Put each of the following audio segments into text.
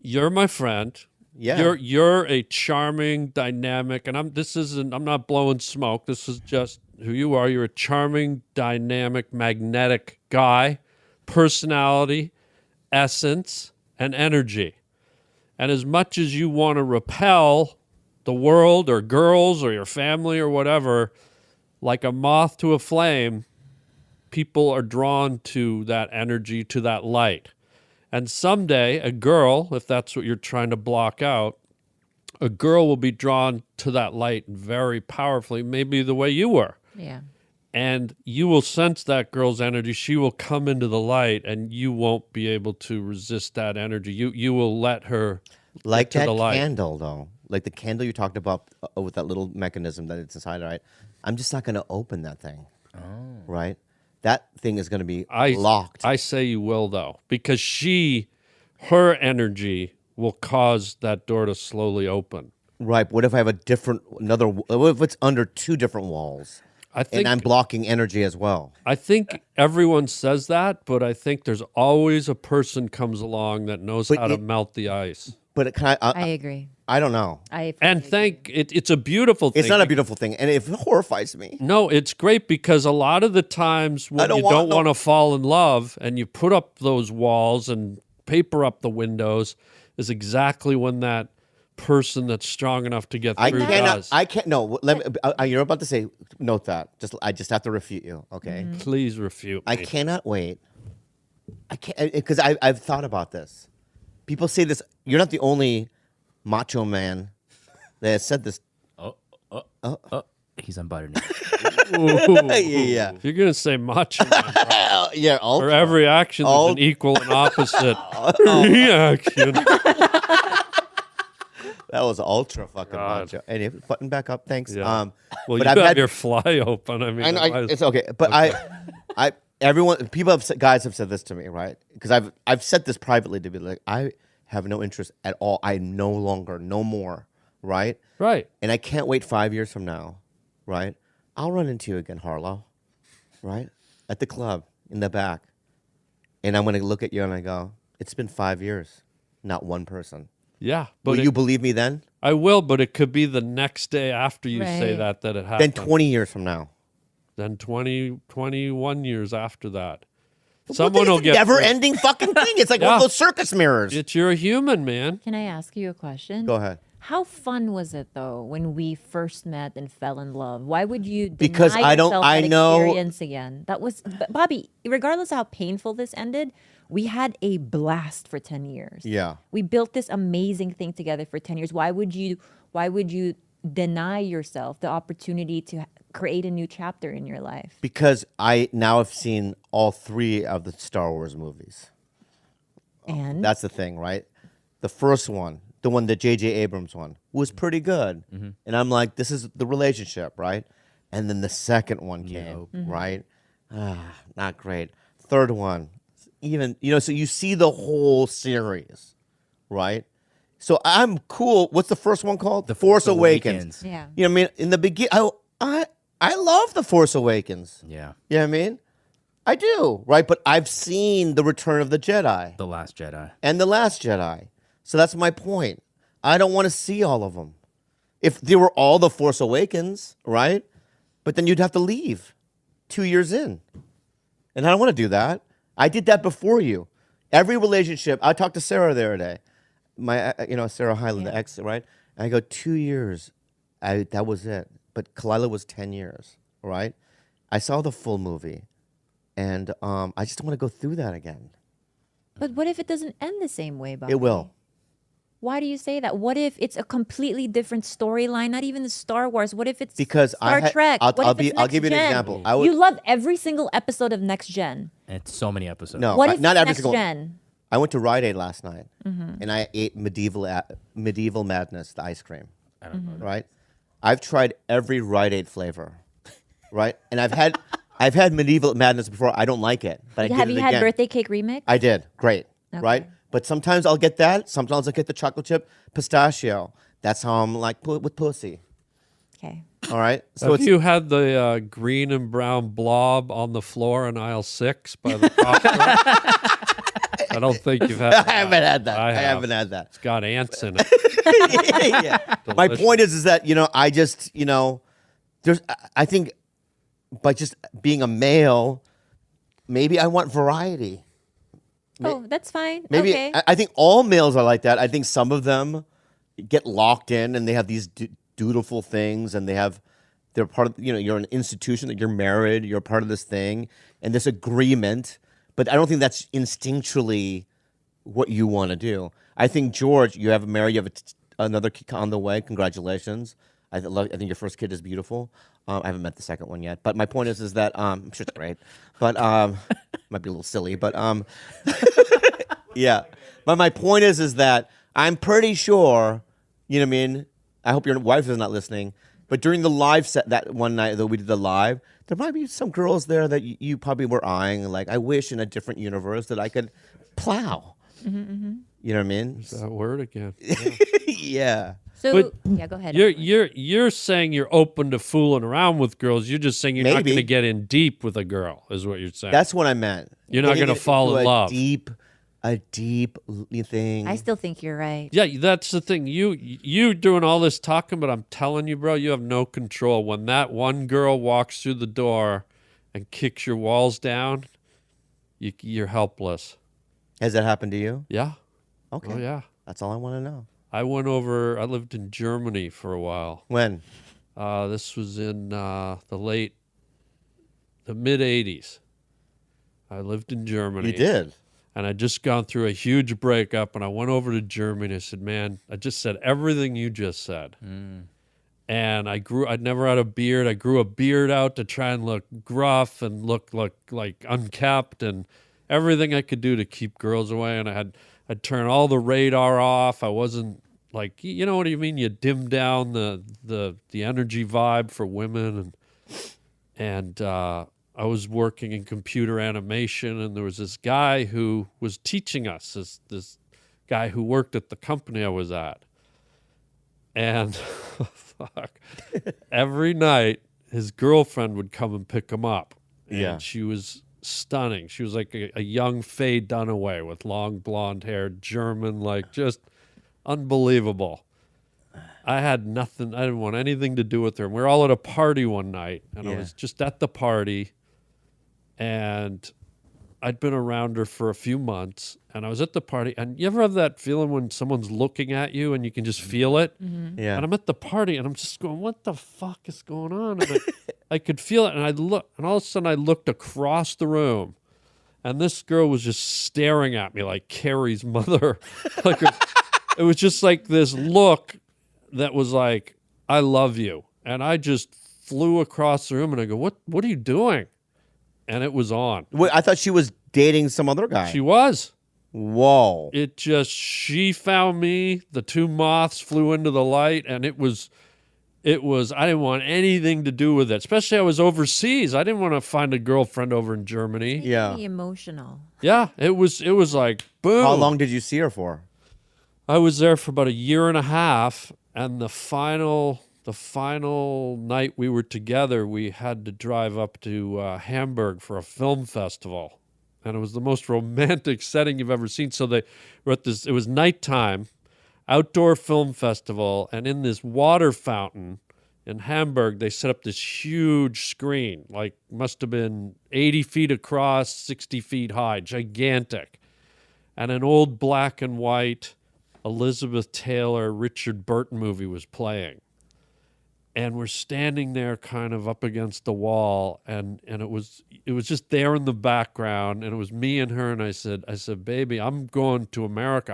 You're my friend. Yeah. You're a charming, dynamic, and I'm not blowing smoke. This is just who you are. You're a charming, dynamic, magnetic guy, personality, essence, and energy. And as much as you want to repel the world or girls or your family or whatever, like a moth to a flame, people are drawn to that energy, to that light. And someday a girl, if that's what you're trying to block out, a girl will be drawn to that light very powerfully, maybe the way you were. Yeah. And you will sense that girl's energy. She will come into the light, and you won't be able to resist that energy. You will let her Like get to that the light. candle, though. Like the candle you talked about with that little mechanism that it's inside, right? I'm just not going to open that thing. Oh. Right? That thing is going to be locked. I say you will, though, because her energy will cause that door to slowly open. Right. What if I have what if it's under two different walls? And I'm blocking energy as well. I think everyone says that, but I think there's always a person comes along that knows how to melt the ice. But I agree. I don't know. It's a beautiful thing. It's not a beautiful thing, and it horrifies me. No, it's great because a lot of the times when you don't want to fall in love and you put up those walls and paper up the windows is exactly when that person that's strong enough to get through does. I can't. No, you're about to say. Note that. I just have to refute you. Okay. Mm-hmm. Please refute me. I cannot wait. I can't because I've thought about this. People say this. You're not the only macho man that has said this. He's unbuttoned. Yeah. If you're gonna say macho, Yeah. for every action, there's an equal and opposite reaction. That was ultra fucking macho. And if button back up, thanks. Yeah. Well, but you have your fly open. I mean, it's okay. But guys have said this to me, right? Because I've said this privately to be like, I have no interest at all. No more, right? Right. And I can't wait 5 years from now, right? I'll run into you again, Harlow, right? At the club in the back. And I'm going to look at you and I go, it's been 5 years, not one person. Yeah. But Will you believe me then? I will, but it could be the next day after you say that it happened. Then 20 years from now. Then 21 years after that. Someone will get never-ending fucking thing. It's like one of those circus mirrors. You're a human, man. Can I ask you a question? Go ahead. How fun was it though when we first met and fell in love? Why would you because deny yourself that know experience again? That was Bobby. Regardless of how painful this ended, we had a blast for 10 years. Yeah, we built this amazing thing together for 10 years. Why would you deny yourself the opportunity to create a new chapter in your life? Because I now have seen all 3 of the Star Wars movies. And that's the thing, right? The first one, the one that J.J. Abrams one, was pretty good. Mm-hmm. And I'm like, this is the relationship, right? And then the second one came, right? Not great. Third one, even, so you see the whole series, right? So I'm cool. What's the first one called? The Force Awakens. Yeah. You know what I mean? In the beginning, I love The Force Awakens. Yeah. You know what I mean? I do, right? But I've seen The Return of the Jedi. The Last Jedi. And The Last Jedi. So that's my point. I don't want to see all of them. If they were all The Force Awakens, right? But then you'd have to leave 2 years in. And I don't want to do that. I did that before you. Every relationship, I talked to Sarah the other day. Sarah Harland, the ex, right? And I go, 2 years. That was it. But Kalila was 10 years, right? I saw the full movie. And I just don't want to go through that again. But what if it doesn't end the same way, Bobby? It will. Why do you say that? What if it's a completely different storyline? Not even the Star Wars. What if it's Star Trek? I'll give you an example. You love every single episode of Next Gen. It's so many episodes. No, what if not every Next single Gen? I went to Rite Aid last night, and I ate Medieval Madness, the ice cream. I don't know. Right? I've tried every Rite Aid flavor, right? And I've had Medieval Madness before. I don't like it, but I did it again. Have you had Birthday Cake Remix? I did. Great. Okay. Right? But sometimes I'll get that. Sometimes I'll get the chocolate chip pistachio. That's how I'm like with pussy. Okay. All right? So Have you had the green and brown blob on the floor in aisle 6 by the popcorn? I don't think you've had. I haven't had that. I have. haven't had that. It's got ants in it. Yeah. My point is that I just there's I think by just being a male, maybe I want variety. Oh, that's fine. Maybe Okay. I think all males are like that. I think some of them get locked in and they have these dutiful things, and they're part of you're an institution, that you're married, you're part of this thing and this agreement. But I don't think that's instinctually what you want to do. I think George, you have married, you have another kid on the way. Congratulations. I think your first kid is beautiful. I haven't met the second one yet, but my point is that I'm sure it's great, but might be a little silly, but yeah. But my point is that I'm pretty sure, you know what I mean. I hope your wife is not listening, but during the live set that one night that we did the live, there might be some girls there that you probably were eyeing. Like, I wish in a different universe that I could plow. You know what I mean? Is that word again? Yeah. So But yeah, go ahead. You're saying you're open to fooling around with girls. You're just saying you're not Maybe. going to get in deep with a girl, is what you're saying. That's what I meant. You're not Getting gonna fall into in love. A deep thing. I still think you're right. Yeah, that's the thing. You doing all this talking, but I'm telling you, bro, you have no control. When that one girl walks through the door and kicks your walls down, you're helpless. Has that happened to you? Yeah. Okay. Oh yeah. That's all I want to know. I lived in Germany for a while. When? This was in the mid 80s. I lived in Germany. You did? And I'd just gone through a huge breakup, and I went over to Germany and I said, man, I just said everything you just said. And I'd never had a beard. I grew a beard out to try and look gruff and look like unkept, and everything I could do to keep girls away. And I'd turn all the radar off. I wasn't like, you know what I mean? You dim down the energy vibe for women. And I was working in computer animation, and there was this guy who was teaching us, this guy who worked at the company I was at. And fuck, every night his girlfriend would come and pick him up. And Yeah. she was stunning. She was like a young Faye Dunaway with long blonde hair, German, like just unbelievable. I had nothing. I didn't want anything to do with her. And we were all at a party one night, and I Yeah. was just at the party, and I'd been around her for a few months, and I was at the party. And you ever have that feeling when someone's looking at you and you can just feel it? Yeah. And I'm at the party, and I'm just going, what the fuck is going on? And I could feel it, and I look, and all of a sudden I looked across the room, and this girl was just staring at me like Carrie's mother. Like it was just like this look that was like, I love you. And I just flew across the room, and I go, what are you doing? And it was on. Wait, I thought she was dating some other guy. She was. Whoa. She found me, the two moths flew into the light, and it was, I didn't want anything to do with it. Especially I was overseas. I didn't want to find a girlfriend over in Germany. Yeah. Be emotional. Yeah, it was like, boom. How long did you see her for? I was there for about a year and a half, and the final night we were together, we had to drive up to Hamburg for a film festival, and it was the most romantic setting you've ever seen. So they were at this. It was nighttime, outdoor film festival, and in this water fountain in Hamburg, they set up this huge screen, like must have been 80 feet across, 60 feet high, gigantic, and an old black and white Elizabeth Taylor, Richard Burton movie was playing. And we're standing there kind of up against the wall, and it was just there in the background, and it was me and her, and I said, baby, I'm going to America.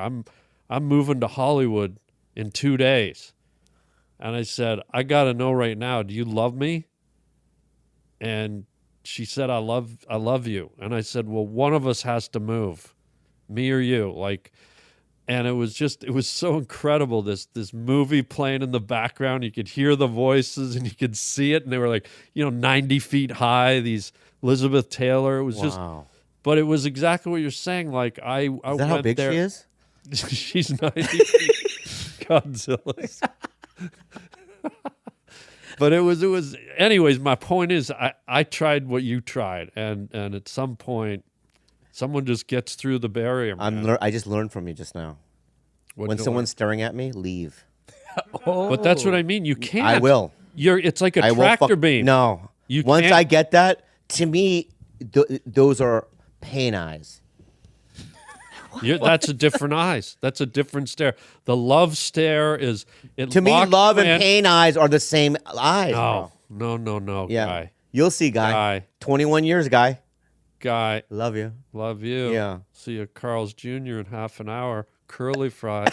I'm moving to Hollywood in 2 days. And I said, I gotta know right now, do you love me? And she said, I love you. And I said, well, one of us has to move, me or you. And it was so incredible. This movie playing in the background, you could hear the voices and you could see it. And they were like, 90 feet high, these Elizabeth Taylor. It was Wow. but it was exactly what you're saying. Like I Is went that how big there. she is? She's 90 feet. Godzilla's. But it was, anyways, my point is I tried what you tried. And at some point, Someone just gets through the barrier. Man. I just learned from you just now. What When do I- someone's staring at me, leave. But that's what I mean. You can't. I will. It's like a I will tractor beam. No. You Once can't- I get that, to me, those are pain eyes. That's a different eyes. That's a different stare. The love stare is it. To me, locks love you and in. pain eyes are the same eyes, No, bro. no, Yeah. guy. You'll see, guy. Guy. 21 years, guy. Guy, Love you. love you. Yeah. See you at Carl's Jr. in half an hour. Curly fry.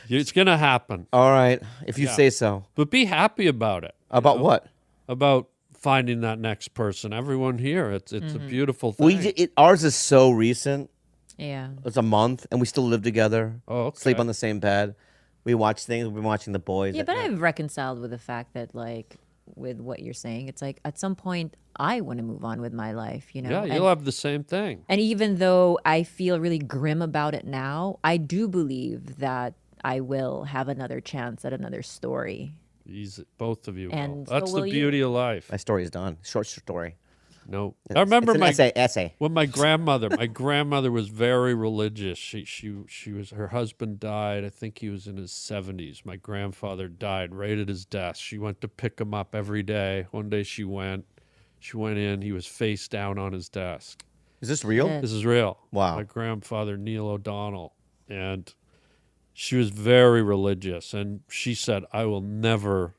It's gonna happen, All right. If you Yeah. say so. but be happy about it. About what? About finding that next person. Everyone here, it's a beautiful thing. Ours is so recent. Yeah. It's a month, and we still live together. Oh, okay. Sleep on the same bed. We watch things. We've been watching The Boys. Yeah, at but night. I've reconciled with the fact that, like, with what you're saying, it's like at some point I want to move on with my life, you know? Yeah, you'll have the same thing. And even though I feel really grim about it now, I do believe that I will have another chance at another story. Both of you. And will. so That's the will you. beauty of life. My story is done. Short story. No, I remember It's an essay. when my grandmother was very religious. She was, her husband died. I think he was in his 70s. My grandfather died right at his desk. She went to pick him up every day. One day she went in, he was face down on his desk. Is this real? Yeah. This is real. Wow. My grandfather, Neil O'Donnell. And she was very religious. And she said, I will never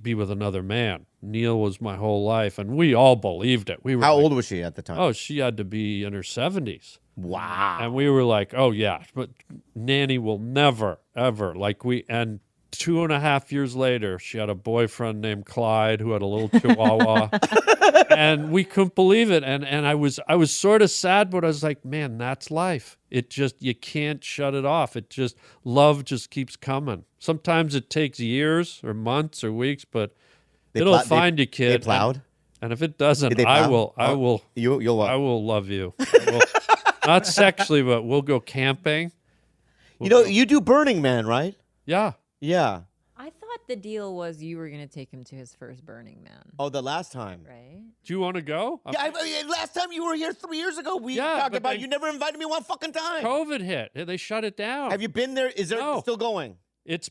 be with another man. Neil was my whole life. And we all believed it. We were How like, old was she at the time? Oh, she had to be in her 70s. Wow. And we were like, oh, yeah, but Nanny will never, ever. And 2.5 years later, she had a boyfriend named Clyde who had a little chihuahua. And we couldn't believe it. And I was sort of sad, but I was like, man, that's life. It just, you can't shut it off. Love just keeps coming. Sometimes it takes years or months or weeks, but it'll find you, kid. They plowed? And if it doesn't, Did they I plow? will. You'll I will love you. I will- not sexually, but we'll go camping. You do Burning Man, right? Yeah. Yeah. I thought the deal was you were going to take him to his first Burning Man, Oh, the last time. right? Do you want to go? Yeah, last time you were here 3 years ago, we Yeah, talked but about they- you never invited me one fucking time. COVID hit. They shut it down. Have you been there? Is there No. still going? It's